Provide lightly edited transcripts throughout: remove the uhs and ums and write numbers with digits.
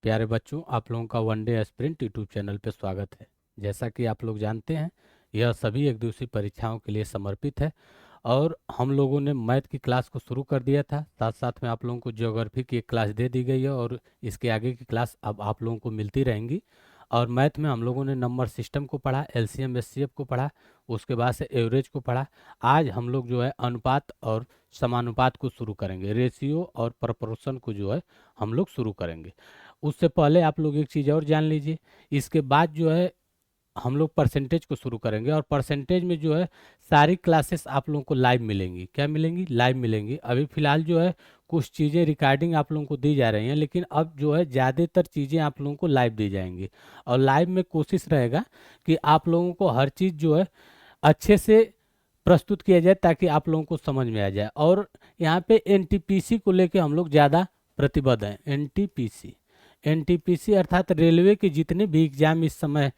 प्यारे बच्चों, आप लोगों का one day aspirant YouTube channel पे स्वागत है। जैसा कि आप लोग जानते हैं, यह सभी एक दूसरी परीक्षाओं के लिए समर्पित है और हम लोगों ने मैथ की क्लास को शुरू कर दिया था। साथ साथ में आप लोगों को ज्योग्राफी की एक क्लास दे दी गई है और इसके आगे की क्लास अब आप लोगों को मिलती रहेंगी। और मैथ में हम लोगों ने नंबर सिस्टम को पढ़ा, एलसीएम एचसीएफ को पढ़ा, उसके बाद से एवरेज को पढ़ा। आज हम लोग जो है अनुपात और समानुपात को शुरू करेंगे, रेशियो और प्रपोर्शन को जो है हम लोग शुरू करेंगे। उससे पहले आप लोग एक चीज़ और जान लीजिए, इसके बाद जो है हम लोग परसेंटेज को शुरू करेंगे और परसेंटेज में जो है सारी क्लासेस आप लोगों को लाइव मिलेंगी। क्या मिलेंगी? लाइव मिलेंगी। अभी फ़िलहाल जो है कुछ चीज़ें रिकॉर्डिंग आप लोगों को दी जा रही हैं, लेकिन अब जो है ज़्यादातर चीज़ें आप लोगों को लाइव दी जाएंगी। और लाइव में कोशिश रहेगा कि आप लोगों को हर चीज़ जो है अच्छे से प्रस्तुत किया जाए ताकि आप लोगों को समझ में आ जाए। और यहाँ पे एनटीपीसी को लेके हम लोग ज़्यादा प्रतिबद्ध हैं। एनटीपीसी अर्थात रेलवे के जितने भी एग्जाम इस समय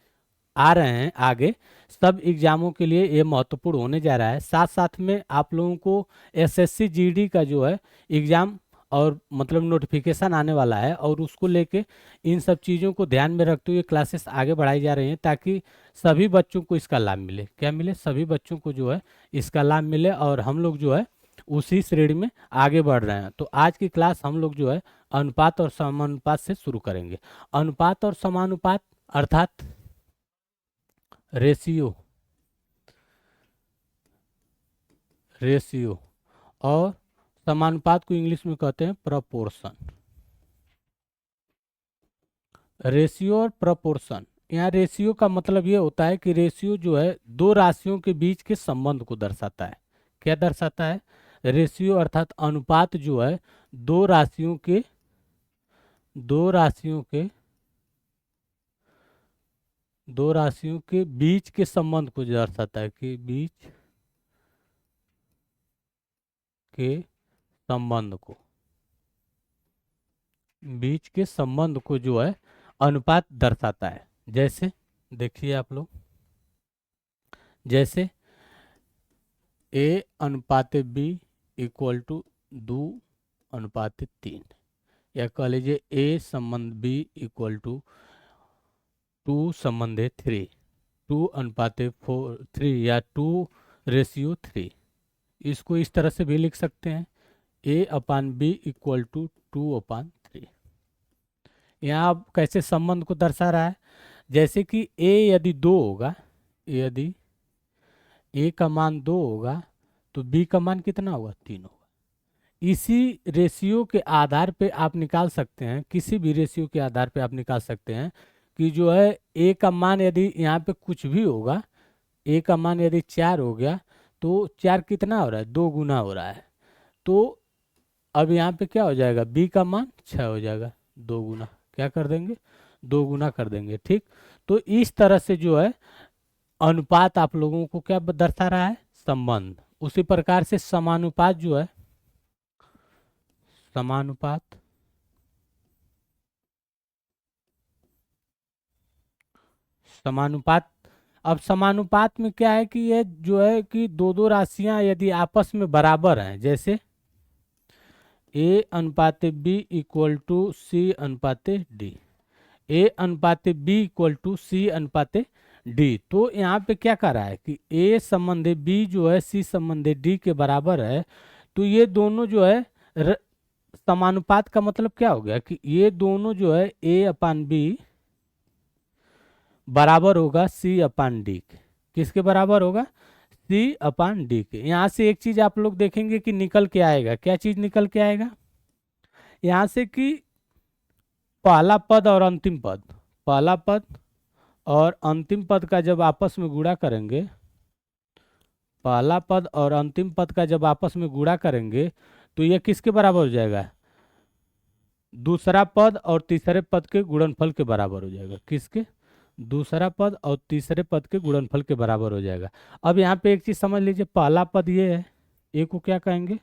आ रहे हैं आगे, सब एग्जामों के लिए ये महत्वपूर्ण होने जा रहा है। साथ साथ में आप लोगों को एसएससी जीडी का जो है एग्ज़ाम और मतलब नोटिफिकेशन आने वाला है और उसको लेके इन सब चीज़ों को ध्यान में रखते हुए क्लासेस आगे बढ़ाई जा रही हैं ताकि सभी बच्चों को इसका लाभ मिले। क्या मिले? सभी बच्चों को जो है इसका लाभ मिले और हम लोग जो है उसी श्रेणी में आगे बढ़ रहे हैं। तो आज की क्लास हम लोग जो है अनुपात और समानुपात से शुरू करेंगे। अनुपात और समानुपात अर्थात रेशियो रेशियो और समानुपात को इंग्लिश में कहते हैं प्रपोर्शन। रेशियो और प्रपोर्शन, यहाँ रेशियो का मतलब ये होता है कि रेशियो जो है दो राशियों के बीच के संबंध को दर्शाता है। क्या दर्शाता है? रेशियो अर्थात अनुपात जो है दो राशियों के दो राशियों के दो राशियों के बीच के संबंध को दर्शाता है कि बीच के संबंध को बीच के संबंध को जो है अनुपात दर्शाता है। जैसे देखिए आप लोग, जैसे ए अनुपात बी इक्वल टू 2:3, या कह लीजिए ए संबंध बी इक्वल टू 2:3, 2:3 या 2:3। इसको इस तरह से भी लिख सकते हैं, ए अपान बी इक्वल टू 2/3। यहाँ आप कैसे संबंध को दर्शा रहा है? जैसे कि ए यदि 2 होगा, यदि ए का मान 2 होगा तो बी का मान कितना होगा? 3 होगा। इसी रेशियो के आधार पे आप निकाल सकते हैं, किसी भी रेशियो के आधार पे आप निकाल सकते हैं कि जो है ए का मान यदि यहाँ पे कुछ भी होगा, ए का मान यदि 4 हो गया तो 4 कितना हो रहा है? 2 गुना हो रहा है। तो अब यहाँ पे क्या हो जाएगा? बी का मान 6 हो जाएगा। 2 गुना क्या कर देंगे? 2 गुना कर देंगे। ठीक, तो इस तरह से जो है अनुपात आप लोगों को क्या दर्शा रहा है? संबंध। उसी प्रकार से समानुपात जो है, समानुपात समानुपात अब समानुपात में क्या है कि ये जो है कि दो दो राशियां यदि आपस में बराबर हैं, जैसे ए अनुपात बी इक्वल टू सी अनुपात डी, ए अनुपात बी इक्वल टू सी अनुपात डी, तो यहाँ पे क्या कर रहा है कि ए संबंधी बी जो है सी संबंधी डी के बराबर है। तो ये दोनों जो है समानुपात का मतलब क्या हो गया कि ये दोनों जो है ए अपान बी बराबर होगा सी अपान डी के। किसके बराबर होगा? सी अपान डी के। यहाँ से एक चीज आप लोग देखेंगे कि निकल के आएगा। क्या चीज निकल के आएगा यहाँ से? कि पहला पद और अंतिम पद, पहला पद और अंतिम पद का जब आपस में गुणा करेंगे, पहला पद और अंतिम पद का जब आपस में गुणा करेंगे तो यह किसके बराबर हो जाएगा? दूसरा पद और तीसरे पद के गुणनफल के बराबर हो जाएगा। किसके? दूसरा पद और तीसरे पद के गुणनफल के बराबर हो जाएगा। अब यहाँ पे एक चीज समझ लीजिए, पहला पद ये है, ए को क्या कहेंगे?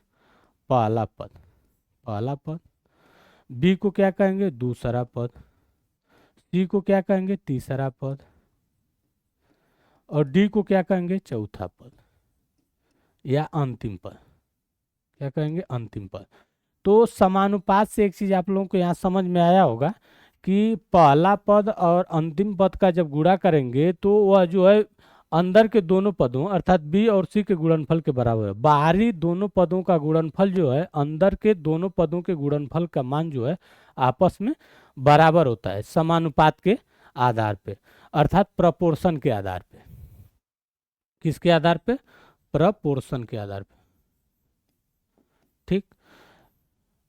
पहला पद, पहला पद। बी को क्या कहेंगे? दूसरा पद। सी को क्या कहेंगे? तीसरा पद। और डी को क्या कहेंगे? चौथा पद या अंतिम पद। क्या कहेंगे? अंतिम पद। तो समानुपात से एक चीज आप लोगों को यहाँ समझ में आया होगा कि पहला पद और अंतिम पद का जब गुणा करेंगे तो वह जो है अंदर के दोनों पदों अर्थात बी और सी के गुणनफल के बराबर है। बाहरी दोनों पदों का गुणनफल जो है अंदर के दोनों पदों के गुणनफल का मान जो है आपस में बराबर होता है समानुपात के आधार पे, अर्थात प्रपोर्शन के आधार पे। किसके आधार पे? प्रपोर्शन के आधार पे। ठीक।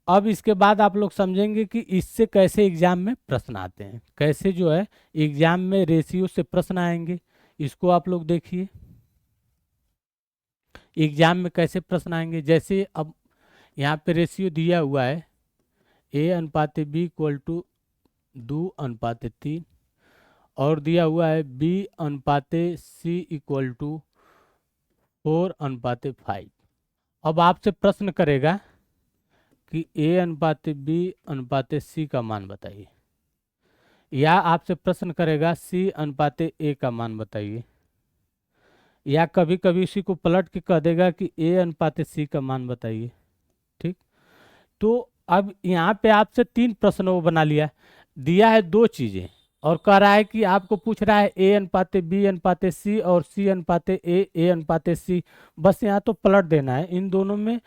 अब इसके बाद आप लोग समझेंगे कि इससे कैसे एग्जाम में प्रश्न आते हैं, कैसे जो है एग्जाम में रेशियो से प्रश्न आएंगे, इसको आप लोग देखिए एग्जाम में कैसे प्रश्न आएंगे। जैसे अब यहाँ पे रेशियो दिया हुआ है A/B = 2:3 और दिया हुआ है B/C = 4:5। अब आपसे प्रश्न करेगा कि A/B/C का मान बताइए, या आपसे प्रश्न करेगा C/A का मान बताइए, या कभी कभी इसी को पलट के कह देगा कि A/C का मान बताइए। ठीक। तो अब यहाँ पे आपसे 3 प्रश्न वो बना लिया, दिया है 2 चीजें और कह रहा है कि आपको पूछ रहा है A/B/C और C/A/C। बस यहाँ तो पलट देना है, इन दोनों में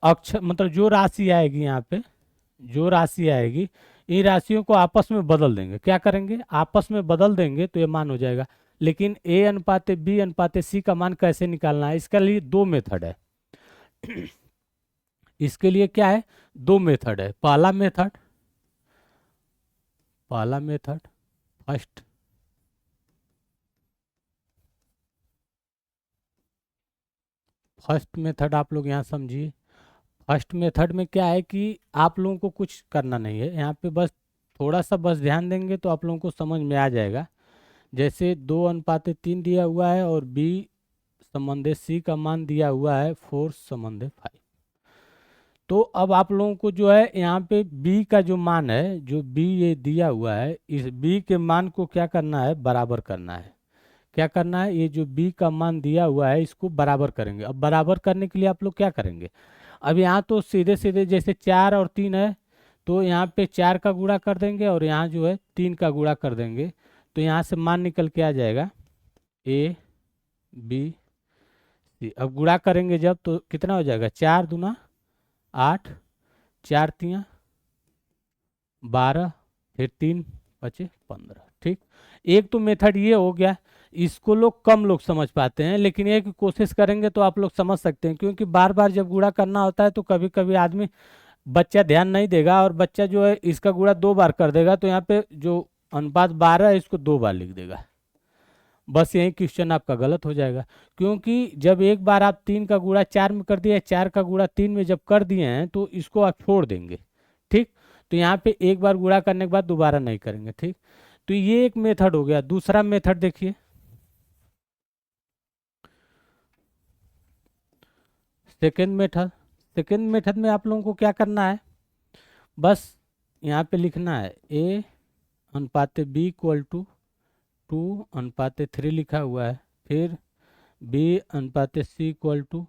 अक्षर मतलब जो राशि आएगी, यहाँ पे जो राशि आएगी इन राशियों को आपस में बदल देंगे। क्या करेंगे? आपस में बदल देंगे तो ये मान हो जाएगा। लेकिन A/B/C का मान कैसे निकालना है, इसके लिए 2 मेथड है। इसके लिए क्या है? 2 मेथड है। पहला मेथड फर्स्ट मेथड आप लोग यहाँ समझिए। फर्स्ट मेथड में क्या है कि आप लोगों को कुछ करना नहीं है, यहाँ पे बस थोड़ा सा बस ध्यान देंगे तो आप लोगों को समझ में आ जाएगा। जैसे 2:3 दिया हुआ है और B/C का मान दिया हुआ है 4/5। तो अब आप लोगों को जो है यहाँ पे B का जो मान है, जो B ये दिया हुआ है, इस B के मान को क्या करना है? बराबर करना है। क्या करना है? ये जो B का मान दिया हुआ है इसको बराबर करेंगे। अब बराबर करने के लिए आप लोग क्या करेंगे? अब यहाँ तो सीधे सीधे जैसे 4 और 3 है तो यहाँ पे 4 का गुणा कर देंगे और यहाँ जो है 3 का गुणा कर देंगे, तो यहाँ से मान निकल के आ जाएगा A/B/C। अब गुणा करेंगे जब तो कितना हो जाएगा? 4 दूना 8, 4 तियाँ 12, फिर 3 बचे 15। ठीक। एक तो मेथड ये हो गया, इसको कम लोग समझ पाते हैं, लेकिन एक कोशिश करेंगे तो आप लोग समझ सकते हैं, क्योंकि बार बार जब गुणा करना होता है तो कभी कभी आदमी बच्चा ध्यान नहीं देगा और बच्चा जो है इसका गुणा 2 बार कर देगा, तो यहाँ पे जो अनुपात 12 है इसको 2 बार लिख देगा। बस यही क्वेश्चन आपका गलत हो जाएगा, क्योंकि जब एक बार आप 3 का गुणा 4 में कर दिए, 4 का गुणा 3 में जब कर दिए हैं तो इसको आप छोड़ देंगे। ठीक। तो यहाँ पे एक बार गुणा करने के बाद दोबारा नहीं करेंगे। ठीक। तो ये एक मेथड हो गया। दूसरा मेथड देखिए, सेकेंड मेथड में आप लोगों को क्या करना है? बस यहाँ पे लिखना है A/B = 2:3 लिखा हुआ है, फिर B/C =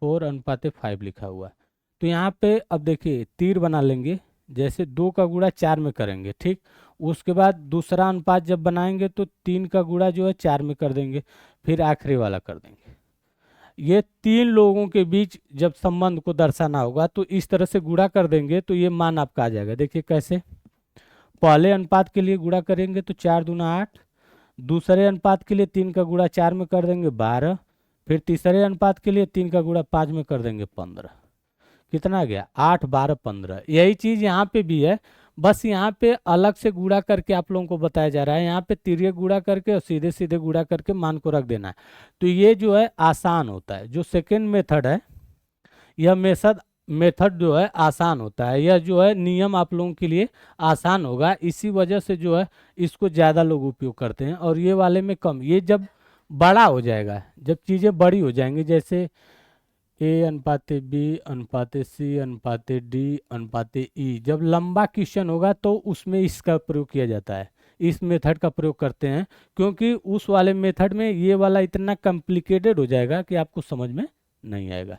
4:5 लिखा हुआ है। तो यहाँ पे अब देखिए तीर बना लेंगे, जैसे 2 का गुणा 4 में करेंगे। ठीक। उसके बाद दूसरा अनुपात जब बनाएंगे तो 3 का गुणा जो है 4 में कर देंगे, फिर आखिरी वाला कर देंगे। ये 3 लोगों के बीच जब संबंध को दर्शाना होगा तो इस तरह से गुणा कर देंगे तो ये मान आपका आ जाएगा। देखिए कैसे, पहले अनुपात के लिए गुणा करेंगे तो 4 दूना 8, दूसरे अनुपात के लिए 3 का गुणा 4 में कर देंगे 12, फिर तीसरे अनुपात के लिए 3 का गुणा 5 में कर देंगे 15। कितना आ गया? 8, 12, 15। यही चीज यहाँ पे भी है, बस यहाँ पे अलग से गुणा करके आप लोगों को बताया जा रहा है। यहाँ पे तिर्यक गुणा करके और सीधे सीधे गुणा करके मान को रख देना है। तो ये जो है आसान होता है। जो सेकेंड मेथड है यह मेथड जो है आसान होता है, यह जो है नियम आप लोगों के लिए आसान होगा, इसी वजह से जो है इसको ज़्यादा लोग उपयोग करते हैं और ये वाले में कम। ये जब बड़ा हो जाएगा, जब चीज़ें बड़ी हो जाएंगी, जैसे A/B/C/D/E, जब लंबा क्वेश्चन होगा तो उसमें इसका प्रयोग किया जाता है, इस मेथड का प्रयोग करते हैं, क्योंकि उस वाले मेथड में ये वाला इतना कॉम्प्लिकेटेड हो जाएगा कि आपको समझ में नहीं आएगा।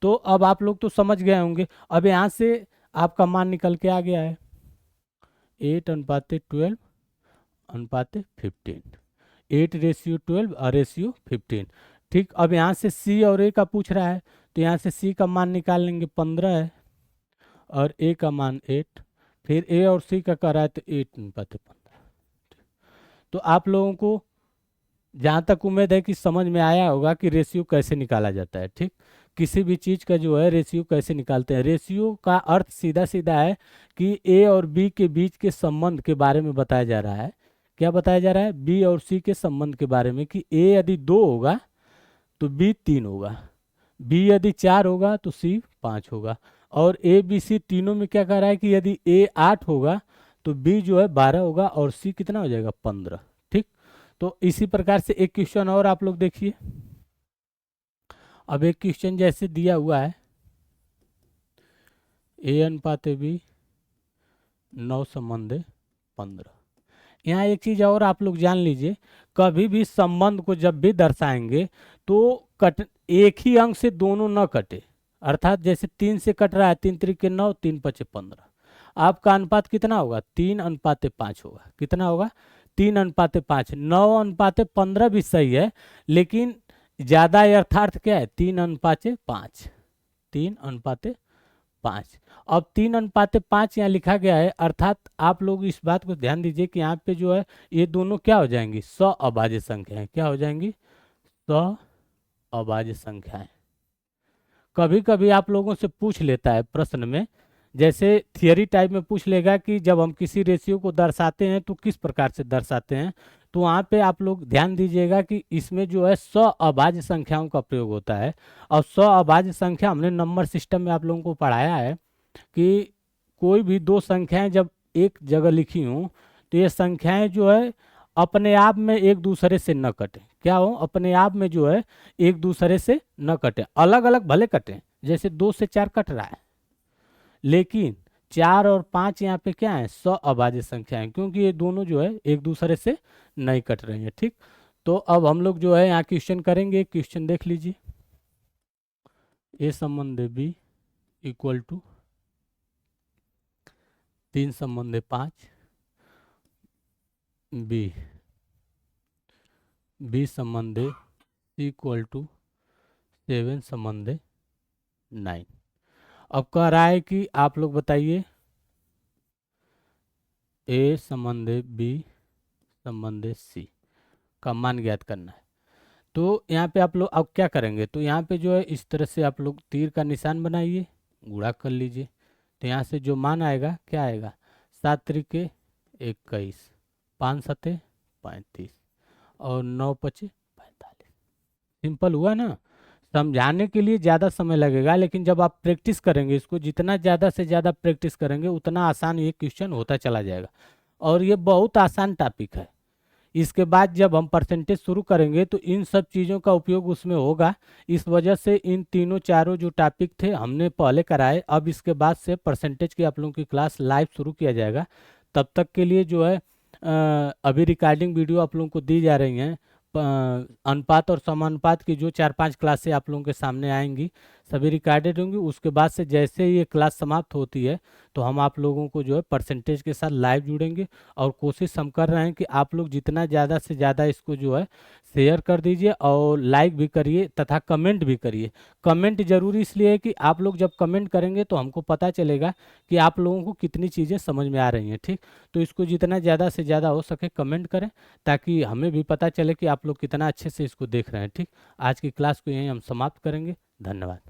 तो अब आप लोग तो समझ गए होंगे। अब यहाँ से आपका मान निकल के आ गया है, 8:12:15, 8:12 ठीक। अब यहाँ से सी और ए का पूछ रहा है, तो यहाँ से सी का मान निकाल लेंगे, 15 है, और ए का मान 8, फिर ए और सी का कह रहा है तो 8:15। तो आप लोगों को जहाँ तक उम्मीद है कि समझ में आया होगा कि रेशियो कैसे निकाला जाता है। ठीक, किसी भी चीज़ का जो है रेशियो कैसे निकालते हैं। रेशियो का अर्थ सीधा सीधा है कि ए और बी के बीच के संबंध के बारे में बताया जा रहा है। क्या बताया जा रहा है? बी और सी के संबंध के बारे में, कि ए यदि 2 होगा तो बी 3 होगा, बी यदि 4 होगा तो सी 5 होगा, और ए बी सी तीनों में क्या कह रहा है कि यदि ए 8 होगा तो बी जो है 12 होगा, और सी कितना हो जाएगा? 15। ठीक, तो इसी प्रकार से एक क्वेश्चन और आप लोग देखिए। अब एक क्वेश्चन जैसे दिया हुआ है, A/B 9:15। यहाँ एक चीज़ और आप लोग जान लीजिए, कभी भी संबंध को जब भी दर्शाएंगे तो एक ही अंक से दोनों न कटे। अर्थात जैसे 3 से कट रहा है, 3 त्रिक 9, 3 पचे 15। आपका अनुपात कितना होगा? 3:5 होगा। कितना होगा? 3:5। 9:15 भी सही है, लेकिन ज़्यादा यथार्थ क्या है? 3:5। 3:5। अब 3:5 यहाँ लिखा गया है, अर्थात आप लोग इस बात को ध्यान दीजिए कि यहाँ पे जो है ये दोनों क्या हो जाएंगी? सअभाज्य संख्याएं। क्या हो जाएंगी? सअभाज्य संख्याएं। कभी कभी आप लोगों से पूछ लेता है प्रश्न में, जैसे थियरी टाइप में पूछ लेगा कि जब हम किसी रेशियो को दर्शाते हैं तो किस प्रकार से दर्शाते हैं। तो वहाँ पे आप लोग ध्यान दीजिएगा कि इसमें जो है सअभाज्य संख्याओं का प्रयोग होता है। और सअभाज्य संख्या हमने नंबर सिस्टम में आप लोगों को पढ़ाया है कि कोई भी दो संख्याएं जब एक जगह लिखी हूँ तो ये संख्याएं जो है अपने आप में एक दूसरे से न कटें। क्या हो? अपने आप में जो है एक दूसरे से न कटें, अलग अलग भले कटें, जैसे 2 से 4 कट रहा है, लेकिन 4 और 5 यहाँ पे क्या है? सअभाज्य संख्याएं, क्योंकि ये दोनों जो है एक दूसरे से नहीं कट रही हैं। ठीक, तो अब हम लोग जो है यहाँ क्वेश्चन करेंगे। क्वेश्चन देख लीजिए। ए संबंध बी इक्वल टू 3:5, बी संबंध सी इक्वल टू 7:9। अब कह रहा है कि आप लोग बताइए ए संबंध बी संबंध सी का मान ज्ञात करना है। तो यहाँ पे आप लोग अब क्या करेंगे? तो यहाँ पे जो है इस तरह से आप लोग तीर का निशान बनाइए, गुणा कर लीजिए। तो यहाँ से जो मान आएगा क्या आएगा? 7 त्रिके 21, 5 सते 35, और 9 पचे 45। सिंपल हुआ ना? समझाने के लिए ज़्यादा समय लगेगा, लेकिन जब आप प्रैक्टिस करेंगे इसको, जितना ज़्यादा से ज़्यादा प्रैक्टिस करेंगे उतना आसान ये क्वेश्चन होता चला जाएगा। और ये बहुत आसान टॉपिक है। इसके बाद जब हम परसेंटेज शुरू करेंगे तो इन सब चीज़ों का उपयोग उसमें होगा। इस वजह से इन तीनों चारों जो टॉपिक थे हमने पहले कराए, अब इसके बाद से परसेंटेज की आप लोगों की क्लास लाइव शुरू किया जाएगा। तब तक के लिए जो है अभी रिकॉर्डिंग वीडियो आप लोगों को दी जा रही हैं। अनुपात और समानुपात की जो 4-5 क्लासें आप लोगों के सामने आएंगी, सभी रिकॉर्डेड होंगी। उसके बाद से जैसे ही ये क्लास समाप्त होती है तो हम आप लोगों को जो है परसेंटेज के साथ लाइव जुड़ेंगे। और कोशिश हम कर रहे हैं कि आप लोग जितना ज़्यादा से ज़्यादा इसको जो है शेयर कर दीजिए, और लाइक भी करिए तथा कमेंट भी करिए। कमेंट जरूरी इसलिए है कि आप लोग जब कमेंट करेंगे तो हमको पता चलेगा कि आप लोगों को कितनी चीज़ें समझ में आ रही हैं। ठीक, तो इसको जितना ज़्यादा से ज़्यादा हो सके कमेंट करें, ताकि हमें भी पता चले कि आप लोग कितना अच्छे से इसको देख रहे हैं। ठीक, आज की क्लास को यहीं हम समाप्त करेंगे। धन्यवाद।